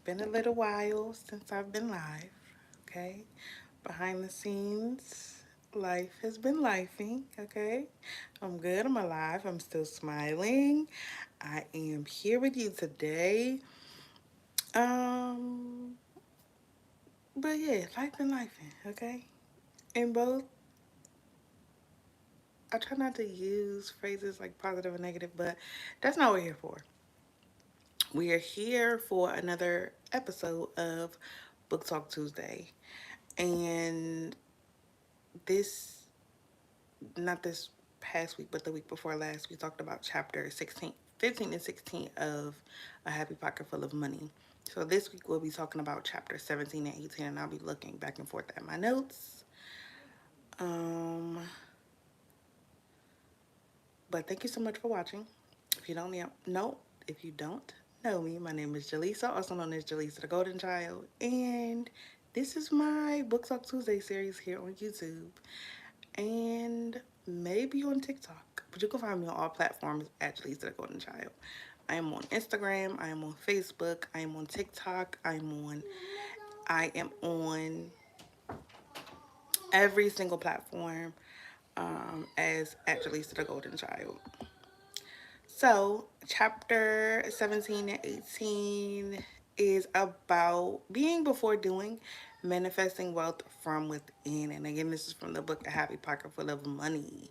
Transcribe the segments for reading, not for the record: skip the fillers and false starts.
been a little while since I've been live, okay? Behind the scenes, life has been lifing, okay? I'm good, I'm alive, I'm still smiling. I am here with you today. Um, but yeah, life been lifing, okay? And both, I try not to use phrases like positive and negative, but that's not what we're here for. We are here for another episode of Book Talk Tuesday. And this, not this past week, but the week before last, we talked about chapter 16, 15 and 16 of A Happy Pocket Full of Money. So this week we'll be talking about chapter 17 and 18, and I'll be looking back and forth at my notes. Um, but thank you so much for watching. If you don't know, if you don't know me, my name is Jaleesa, also known as Jaleesa the Golden Child, and this is my Book Talk Tuesday series here on YouTube. And maybe on TikTok. But you can find me on all platforms at Lisa the Golden Child. I am on Instagram, I am on Facebook, I am on TikTok, I am on every single platform as at Lisa the Golden Child. So, chapter 17 and 18 is about being before doing, manifesting wealth from within. And again, this is from the book A Happy Pocket Full of Money.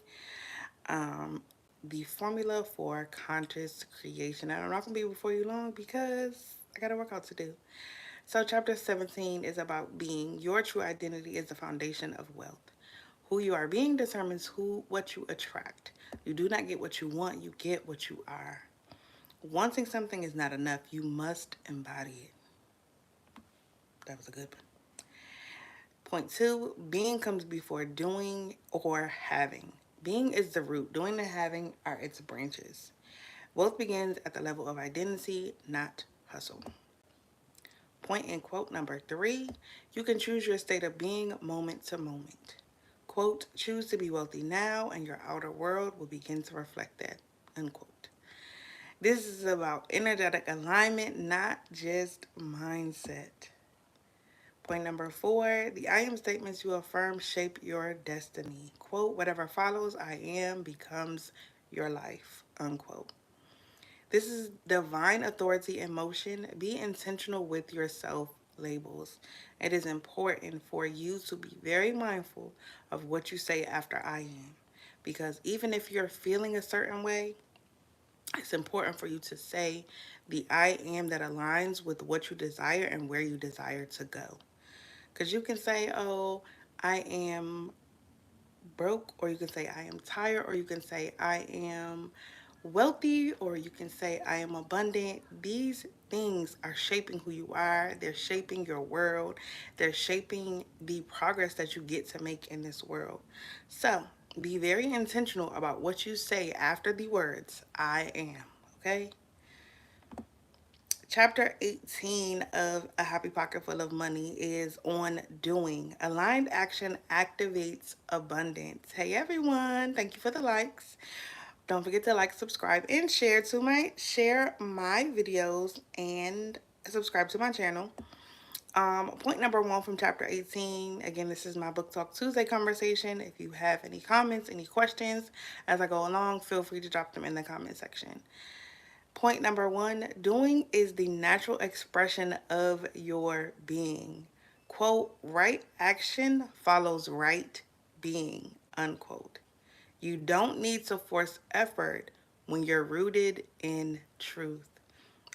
um, the formula for conscious creation. And I'm not going to be before you long because I got a workout to do. So, chapter 17 is about being. Your true identity is the foundation of wealth. Who you are being determines what you attract. You do not get what you want, you get what you are. Wanting something is not enough. You must embody it. That was a good one. Point two, being comes before doing or having. Being is the root, doing and having are its branches. Wealth begins at the level of identity, not hustle. Point and quote number three, you can choose your state of being moment to moment. Quote, choose to be wealthy now and your outer world will begin to reflect that. Unquote. This is about energetic alignment, not just mindset. Point number four, the I am statements you affirm shape your destiny. Quote, whatever follows I am becomes your life. Unquote. This is divine authority in motion. Be intentional with your self labels. It is important for you to be very mindful of what you say after I am. Because even if you're feeling a certain way, it's important for you to say the I am that aligns with what you desire and where you desire to go. Because you can say, oh, I am broke, or you can say I am tired, or you can say I am wealthy, or you can say I am abundant. These things are shaping who you are. They're shaping your world. They're shaping the progress that you get to make in this world. So be very intentional about what you say after the words I am. Okay? Chapter 18 of A Happy Pocket Full of Money is on doing. Aligned action activates abundance. Hey everyone, thank you for the likes. Don't forget to like, subscribe, and share my videos and subscribe to my channel. Point number one from chapter 18. Again, this is my Book Talk Tuesday conversation. If you have any comments, any questions as I go along, feel free to drop them in the comment section. Point number one, doing is the natural expression of your being. Quote, right action follows right being, unquote. You don't need to force effort when you're rooted in truth,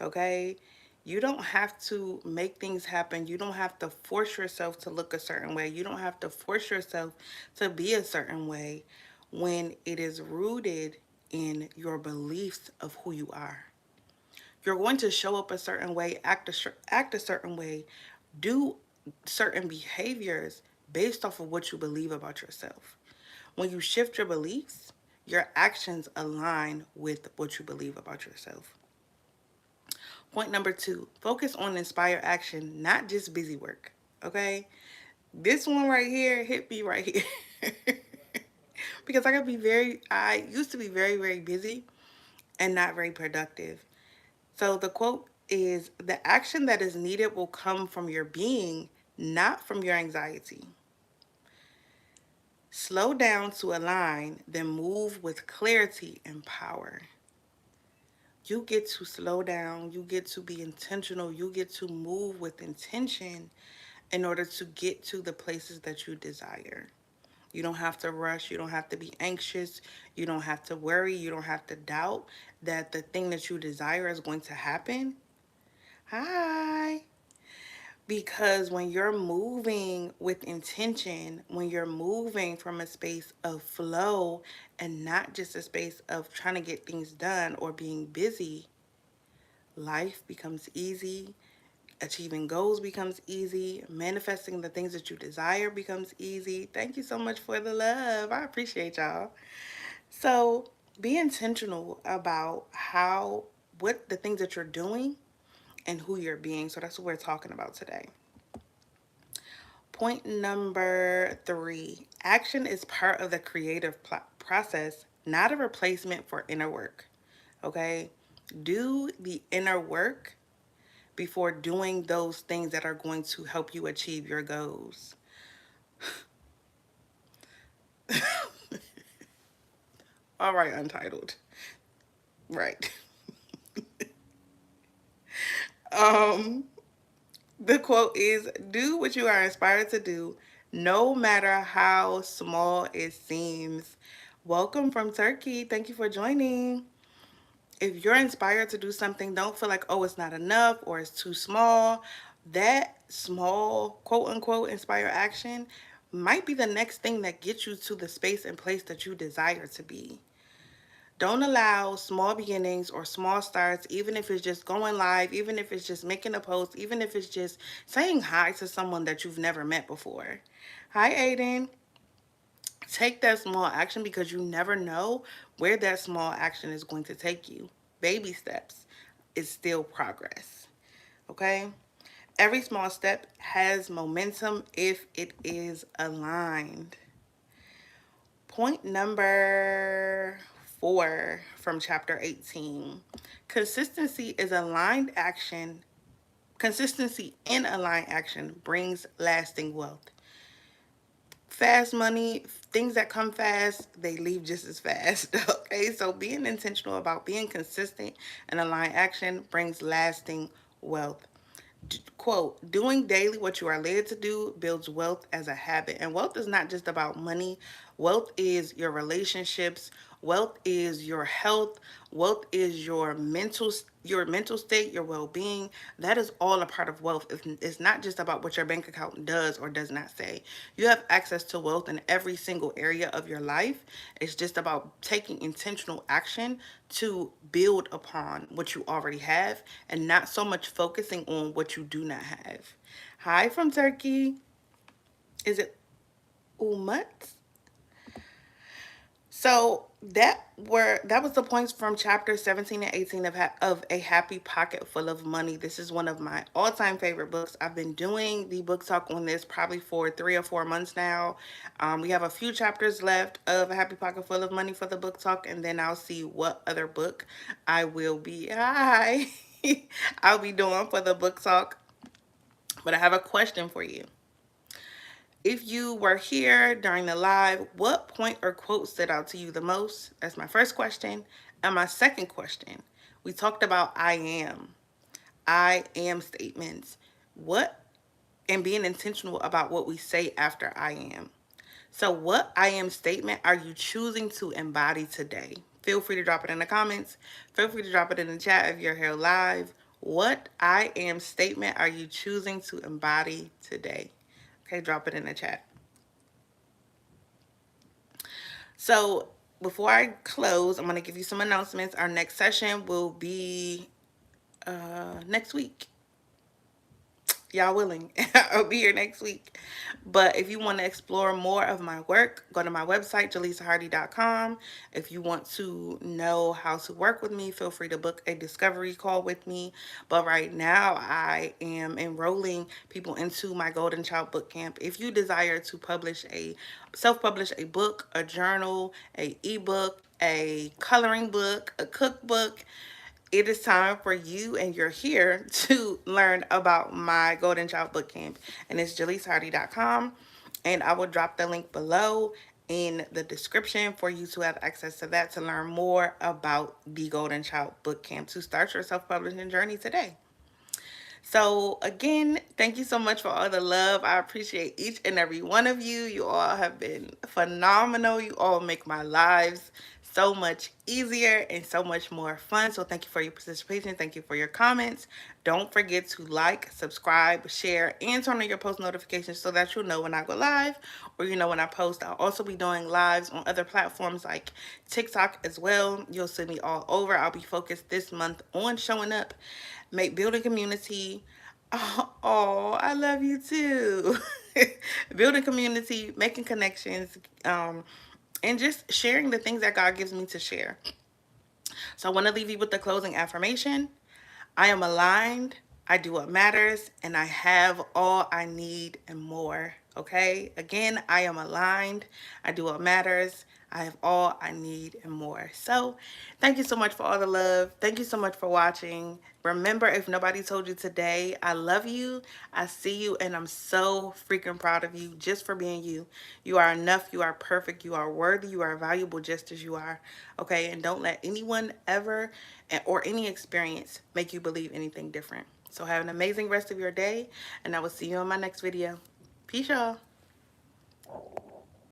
okay? You don't have to make things happen. You don't have to force yourself to look a certain way. You don't have to force yourself to be a certain way when it is rooted in your beliefs of who you are. You're going to show up a certain way, act a certain way, do certain behaviors based off of what you believe about yourself. When you shift your beliefs, your actions align with what you believe about yourself. Point number two, focus on inspired action, not just busy work. Okay? This one right here hit me right here. Because I used to be very, very busy and not very productive. So the quote is the action that is needed will come from your being, not from your anxiety. Slow down to align, then move with clarity and power. You get to slow down, you get to be intentional, you get to move with intention in order to get to the places that you desire. You don't have to rush, you don't have to be anxious, you don't have to worry, you don't have to doubt that the thing that you desire is going to happen. Hi. Because when you're moving with intention, when you're moving from a space of flow and not just a space of trying to get things done or being busy, life becomes easy, achieving goals becomes easy, manifesting the things that you desire becomes easy. Thank you so much for the love. I appreciate y'all. So, be intentional about what the things that you're doing and who you're being. So, that's what we're talking about today. Point number 3, action is part of the creative process, not a replacement for inner work. Okay? Do the inner work before doing those things that are going to help you achieve your goals. All right, Untitled. Right. Um, the quote is, do what you are inspired to do, no matter how small it seems. Welcome from Turkey. Thank you for joining. If you're inspired to do something, don't feel like, oh, it's not enough or it's too small. That small, quote unquote, inspire action might be the next thing that gets you to the space and place that you desire to be. Don't allow small beginnings or small starts, even if it's just going live, even if it's just making a post, even if it's just saying hi to someone that you've never met before. Hi, Aiden. Take that small action because you never know where that small action is going to take you. Baby steps is still progress. Okay? Every small step has momentum if it is aligned. Point number 4 from chapter 18. Consistency is aligned action. Consistency in aligned action brings lasting wealth. Fast money, things that come fast, they leave just as fast. Okay, so being intentional about being consistent and aligned action brings lasting wealth. Quote, doing daily what you are led to do builds wealth as a habit. And wealth is not just about money. Wealth is your relationships. Wealth is your health. Wealth is your mental state, your well-being. That is all a part of wealth. It's not just about what your bank account does or does not say. You have access to wealth in every single area of your life. It's just about taking intentional action to build upon what you already have and not so much focusing on what you do not have. Hi from Turkey. Is it Umut? So that was the points from chapter 17 and 18 of A Happy Pocket Full of Money. This is one of my all-time favorite books. I've been doing the book talk on this probably for 3 or 4 months now. We have a few chapters left of A Happy Pocket Full of Money for the book talk, and then I'll see what other book I will be I'll be doing for the book talk. But I have a question for you. If you were here during the live, what point or quote stood out to you the most? That's my first question. And my second question, we talked about I am. I am statements. What, and being intentional about what we say after I am. So, what I am statement are you choosing to embody today? Feel free to drop it in the comments. Feel free to drop it in the chat if you're here live. What I am statement are you choosing to embody today? Okay, drop it in the chat. So before I close, I'm going to give you some announcements. Our next session will be next week. Y'all willing? I'll be here next week. But if you want to explore more of my work, go to my website, jaleesahardy.com. If you want to know how to work with me, feel free to book a discovery call with me. But right now, I am enrolling people into my Golden Child Boot Camp. If you desire to self-publish a book, a journal, a ebook, a coloring book, a cookbook, it is time for you, and you're here to learn about my Golden Child Bootcamp. And it's jaleesehardy.com. And I will drop the link below in the description for you to have access to that to learn more about the Golden Child Bootcamp to start your self-publishing journey today. So again, thank you so much for all the love. I appreciate each and every one of you. You all have been phenomenal. You all make my lives so much easier and so much more fun. So thank you for your participation. Thank you for your comments. Don't forget to like, subscribe, share, and turn on your post notifications so that you'll know when I go live, or you know when I post. I'll also be doing lives on other platforms like TikTok as well. You'll see me all over. I'll be focused this month on showing up, building community. Oh, I love you too. Building community, making connections, and just sharing the things that God gives me to share. So I want to leave you with the closing affirmation. I am aligned, I do what matters, and I have all I need and more. Okay? Again, I am aligned, I do what matters, I have all I need and more. So, thank you so much for all the love. Thank you so much for watching. Remember, if nobody told you today, I love you, I see you, and I'm so freaking proud of you just for being you. You are enough, you are perfect, you are worthy, you are valuable just as you are. Okay? And don't let anyone ever or any experience make you believe anything different. So have an amazing rest of your day, and I will see you on my next video. Peace, y'all.